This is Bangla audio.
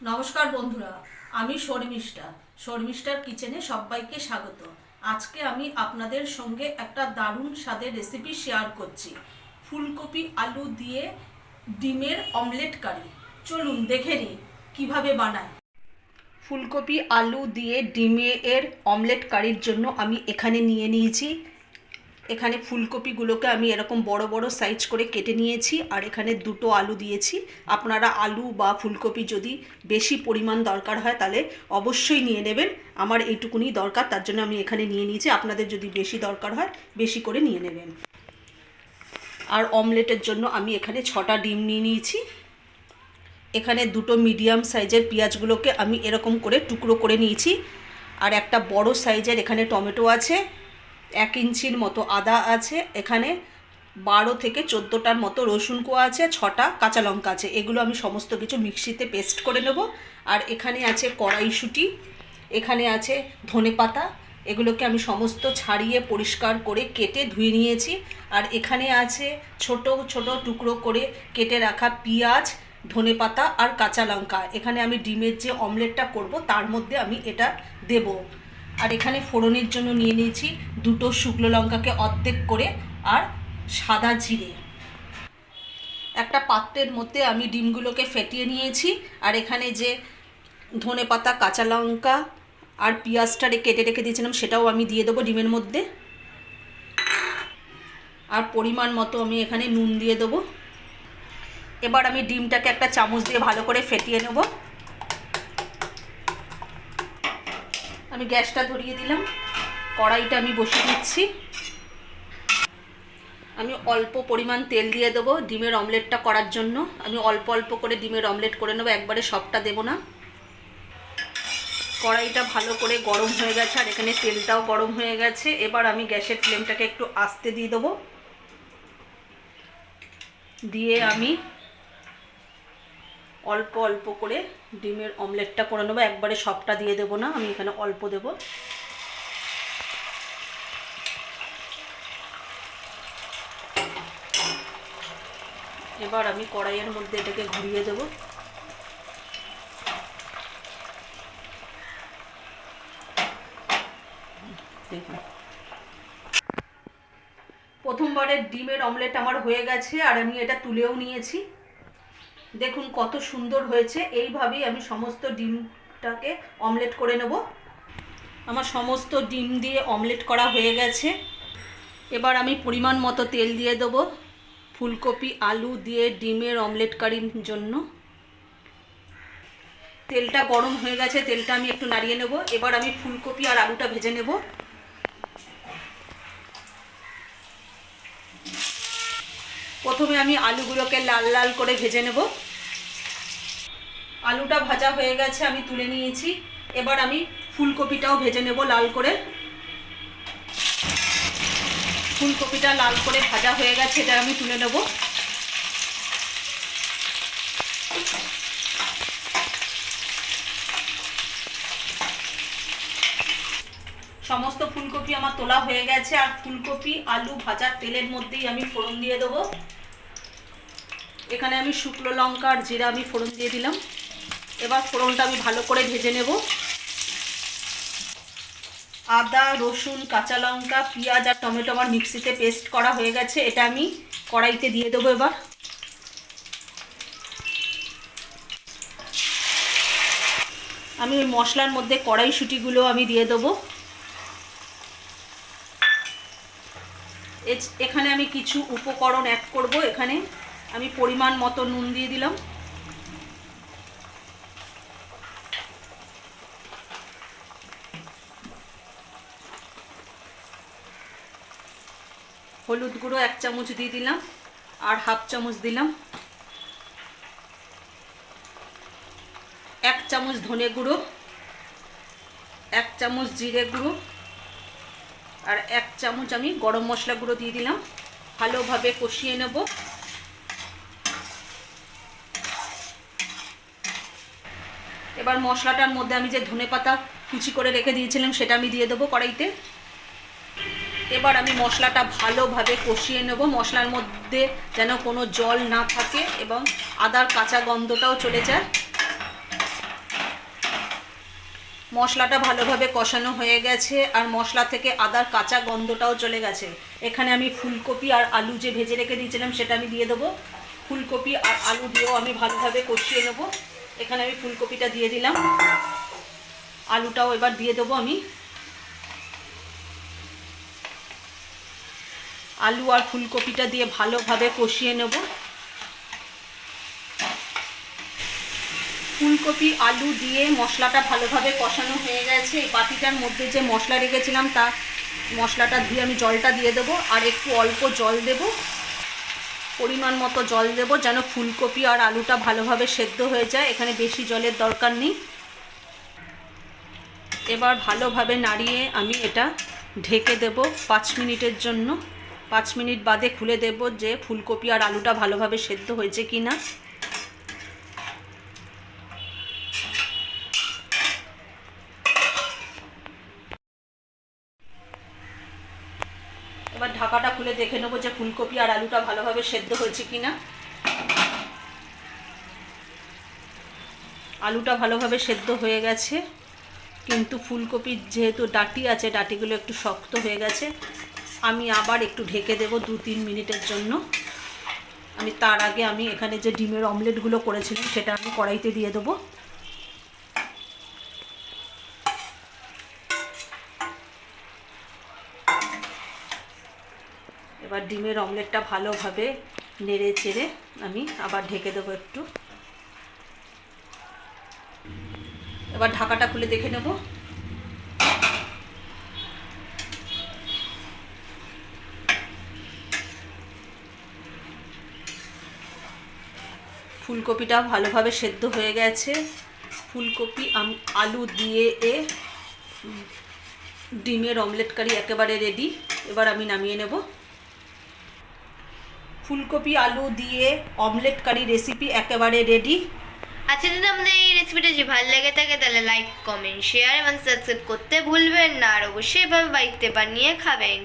নমস্কার বন্ধুরা, আমি শর্মিষ্ঠার কিচেনে সবাইকে স্বাগত। আজকে আমি আপনাদের সঙ্গে একটা দারুণ স্বাদের রেসিপি শেয়ার করছি, ফুলকপি আলু দিয়ে ডিমের অমলেট কারি। চলুন দেখে নিই কীভাবে বানাই। ফুলকপি আলু দিয়ে ডিমের অমলেট কারির জন্য আমি এখানে নিয়ে নিয়েছি, এখানে ফুলকপিগুলোকে আমি এরকম বড় বড় সাইজ করে কেটে নিয়েছি, আর এখানে দুটো আলু দিয়েছি। আপনারা আলু বা ফুলকপি যদি বেশি পরিমাণ দরকার হয় তাহলে অবশ্যই নিয়ে নেবেন। আমার এইটুকুনি দরকার, তার জন্য আমি এখানে নিয়ে নিয়েছি। আপনাদের যদি বেশি দরকার হয় বেশি করে নিয়ে নেবেন। আর অমলেটের জন্য আমি এখানে 6টা ডিম নিয়ে নিয়েছি। এখানে দুটো মিডিয়াম সাইজের পেঁয়াজগুলোকে আমি এরকম করে টুকরো করে নিয়েছি, আর একটা বড় সাইজের এখানে টমেটো আছে, 1 ইঞ্চির মতো আদা আছে, এখানে 12 থেকে 14টার মতো রসুন কোয়া আছে, 6টা কাঁচা লঙ্কা আছে। এগুলো আমি সমস্ত কিছু মিক্সিতে পেস্ট করে নেব। আর এখানে আছে কড়াইশুঁটি, এখানে আছে ধনেপাতা, এগুলোকে আমি সমস্ত ছাড়িয়ে পরিষ্কার করে কেটে ধুয়ে নিয়েছি। আর এখানে আছে ছোট ছোট টুকরো করে কেটে রাখা পেঁয়াজ, ধনেপাতা আর কাঁচা লঙ্কা। এখানে আমি ডিমের যে অমলেটটা করব তার মধ্যে আমি এটা দেব। আর এখানে ফোড়নের জন্য নিয়ে নিয়েছি দুটো শুকনো লঙ্কাকে অর্ধেক করে, আর সাদা জিরে। একটা পাত্রের মধ্যে আমি ডিমগুলোকে ফেটিয়ে নিয়েছি, আর এখানে যে ধনেপাতা, কাঁচা লঙ্কা আর পেঁয়াজটা কেটে রেখে দিয়েছিলাম সেটাও আমি দিয়ে দেবো ডিমের মধ্যে। আর পরিমাণ মতো আমি এখানে নুন দিয়ে দেবো। এবার আমি ডিমটাকে একটা চামচ দিয়ে ভালো করে ফেটিয়ে নেব। আমি গ্যাসটা ধরিয়ে দিলাম, কড়াইটা আমি বসিয়ে দিচ্ছি। আমি অল্প পরিমাণ তেল দিয়ে দেবো ডিমের অমলেটটা করার জন্য। আমি অল্প অল্প করে ডিমের অমলেট করে নেবো, একবারে সবটা দেবো না। কড়াইটা ভালো করে গরম হয়ে গেছে, আর এখানে তেলটাও গরম হয়ে গেছে। এবার আমি গ্যাসের ফ্লেমটাকে একটু আস্তে দিয়ে দেবো, দিয়ে আমি অল্প অল্প করে ডিমের অমলেটটা করে নেবো, একবারে সবটা দিয়ে দেবো না, আমি এখানে অল্প দেবো। এবার আমি কড়াইয়ের মধ্যে এটাকে ঘুরিয়ে দেবো। দেখুন, প্রথমবারের ডিমের অমলেট আমার হয়ে গেছে, আর আমি এটা তুলেও নিয়েছি। দেখুন কত সুন্দর হয়েছে। এইভাবেই আমি সমস্ত ডিমটাকে অমলেট করে নেব। আমার সমস্ত ডিম দিয়ে অমলেট করা হয়ে গেছে। এবার আমি পরিমাণ মতো তেল দিয়ে দেবো ফুলকপি আলু দিয়ে ডিমের অমলেট কারির জন্য। তেলটা গরম হয়ে গেছে, তেলটা আমি একটু নাড়িয়ে নেব। এবার আমি ফুলকপি আর আলুটা ভেজে নেব। প্রথমে আমি আলুগুলোকে লাল লাল করে ভেজে নেব। আলুটা ভাজা হয়ে গেছে, আমি তুলে নিয়েছি। এবার আমি ফুলকপিটাও ভেজে নেব লাল করে। ফুলকপিটা লাল করে ভাজা হয়ে গেছে, এটা আমি তুলে নেব। সমস্ত ফুলকপি আমার তোলা হয়ে গেছে, আর ফুলকপি আলু ভাজার তেলের মধ্যেই আমি ফোড়ন দিয়ে দেবো। এখানে আমি শুকনো লঙ্কা আর জিরা আমি ফোড়ন দিয়ে দিলাম। এবার ফোড়নটা আমি ভালো করে ভেজে নেব। আদা, রসুন, কাঁচা লঙ্কা, পেঁয়াজ আর টমেটো আমার মিক্সিতে পেস্ট করা হয়ে গেছে, এটা আমি কড়াইতে দিয়ে দেবো। এবার আমি ওই মশলার মধ্যে কড়াইশুঁটিগুলো আমি দিয়ে দেবো। এখানে আমি কিছু উপকরণ অ্যাড করব। এখানে আমি পরিমাণ মতো নুন দিয়ে দিলাম, হলুদ গুঁড়ো 1 চামচ দিয়ে দিলাম, আর হাফ চামচ দিলাম 1 চামচ ধনে গুঁড়ো, 1 চামচ জিরে গুঁড়ো, আর 1 চামচ আমি গরম মশলা গুঁড়ো দিয়ে দিলাম। ভালোভাবে কষিয়ে নেব। এবার মশলাটার মধ্যে আমি যে ধনেপাতা কুচি করে রেখে দিয়েছিলাম সেটা আমি দিয়ে দেবো কড়াইতে। এবার আমি মশলাটা ভালোভাবে কষিয়ে নেব, মশলার মধ্যে যেন কোনো জল না থাকে এবং আদার কাঁচা গন্ধটাও চলে যায়। মশলাটা ভালোভাবে কষানো হয়ে গেছে আর মশলা থেকে আদার কাঁচা গন্ধটাও চলে গেছে। এখানে আমি ফুলকপি আর আলু যে ভেজে রেখে দিয়েছিলাম সেটা আমি দিয়ে দেবো। ফুলকপি আর আলু দিয়েও আমি ভালোভাবে কষিয়ে নেব। এখানে আমি ফুলকপিটা দিয়ে দিলাম, আলুটাও এবার দিয়ে দেবো আমি। আলু আর ফুলকপিটা দিয়ে ভালোভাবে কষিয়ে নেব। ফুলকপি আলু দিয়ে মশলাটা ভালোভাবে কষানো হয়ে গেছে। এই বাটিটার মধ্যে যে মশলা রেখেছিলাম তা মশলাটা ধুয়ে আমি জলটা দিয়ে দেবো আর একটু অল্প জল দেব, পরিমাণ মতো জল দেব যেন ফুলকপি আর আলুটা ভালোভাবে সেদ্ধ হয়ে যায়। এখানে বেশি জলের দরকার নেই। এবার ভালোভাবে নাড়িয়ে আমি এটা ঢেকে দেব 5 মিনিটের জন্য। 5 মিনিট বাদে খুলে দেব যে ফুলকপি আর আলুটা ভালোভাবে সেদ্ধ হয়েছে কি না। এবার ঢাকাটা খুলে দেখে নেবো যে ফুলকপি আর আলুটা ভালোভাবে সেদ্ধ হয়েছে কি না। আলুটা ভালোভাবে সেদ্ধ হয়ে গেছে, কিন্তু ফুলকপির যেহেতু ডাঁটি আছে ডাঁটিগুলো একটু শক্ত হয়ে গেছে। আমি আবার একটু ঢেকে দেব 2-3 মিনিটের জন্য। আমি তার আগে আমি এখানে যে ডিমের অমলেটগুলো করেছিলাম সেটা আমি কড়াইতে দিয়ে দেবো। এবার ডিমের অমলেটটা ভালোভাবে নেড়ে চেড়ে আমি আবার ঢেকে দেবো একটু। এবার ঢাকাটা খুলে দেখে নেব। ফুলকপিটা ভালোভাবে সেদ্ধ হয়ে গেছে। ফুলকপি আলু দিয়ে ডিমের অমলেট কারি একেবারে রেডি। এবার আমি নামিয়ে নেব। ফুলকপি আলু দিয়ে অমলেট কারি রেসিপি একেবারে রেডি। আচ্ছা, যদি আমাদের এই রেসিপিটা যদি ভালো লেগে থাকে তাহলে লাইক, কমেন্ট, শেয়ার এবং সাবস্ক্রাইব করতে ভুলবেন না। আর অবশ্যই এভাবে বাড়িতে বানিয়ে খাবেন।